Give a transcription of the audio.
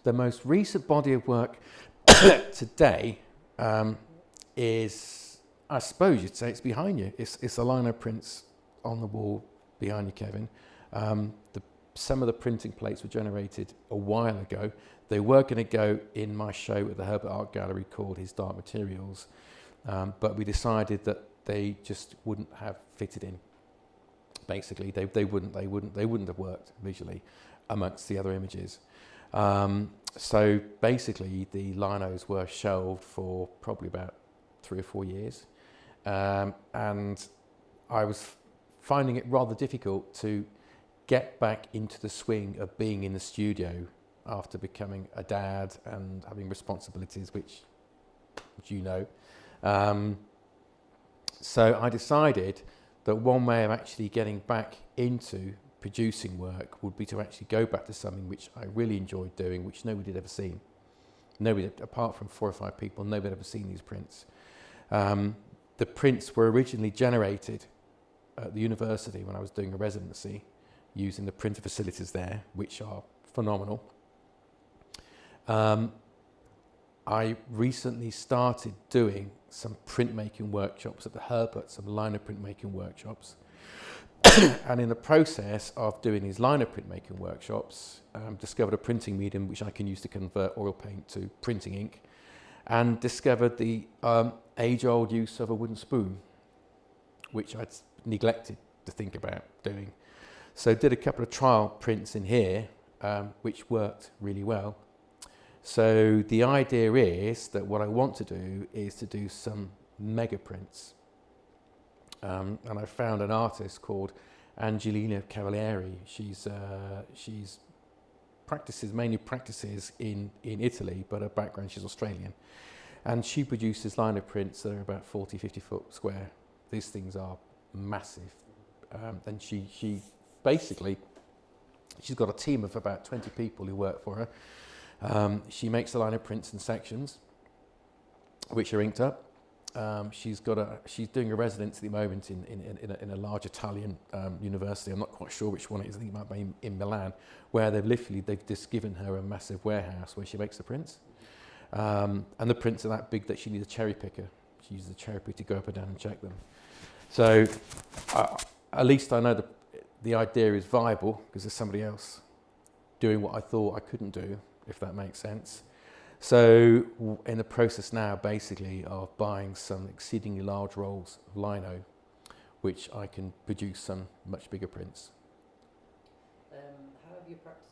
the most recent body of work today is, I suppose you'd say it's behind you. It's the lino prints on the wall behind you, Kevin. Some of the printing plates were generated a while ago. They were going to go in my show at the Herbert Art Gallery called His Dark Materials, but we decided that they just wouldn't have fitted in. Basically, they wouldn't have worked visually amongst the other images. So basically, the linos were shelved for probably about 3 or 4 years, and I was finding it rather difficult to get back into the swing of being in the studio after becoming a dad and having responsibilities, which you know. So I decided that one way of actually getting back into producing work would be to actually go back to something which I really enjoyed doing, which nobody had ever seen. Nobody, apart from 4 or 5 people, nobody had ever seen these prints. The prints were originally generated at the university when I was doing a residency, using the printer facilities there, which are phenomenal. I recently started doing some printmaking workshops at the Herbert, some lino printmaking workshops. And in the process of doing these lino printmaking workshops, discovered a printing medium which I can use to convert oil paint to printing ink, and discovered the age-old use of a wooden spoon, which I'd neglected to think about doing. So did a couple of trial prints in here, which worked really well. So the idea is that what I want to do is to do some mega prints. And I found an artist called Angelina Cavalieri. She's mainly practices in Italy, but her background, she's Australian. And she produces lino prints that are about 40, 50 foot square. These things are massive. And she basically, she's got a team of about 20 people who work for her. She makes the lino prints in sections, which are inked up. She's doing a residency at the moment in a large Italian university. I'm not quite sure which one it is. I think it might be in Milan, where they've just given her a massive warehouse where she makes the prints. And the prints are that big that she needs a cherry picker. She uses a cherry picker to go up and down and check them. So at least I know the idea is viable, because there's somebody else doing what I thought I couldn't do, if that makes sense. So in the process now, basically, of buying some exceedingly large rolls of lino, which I can produce some much bigger prints. How have you practiced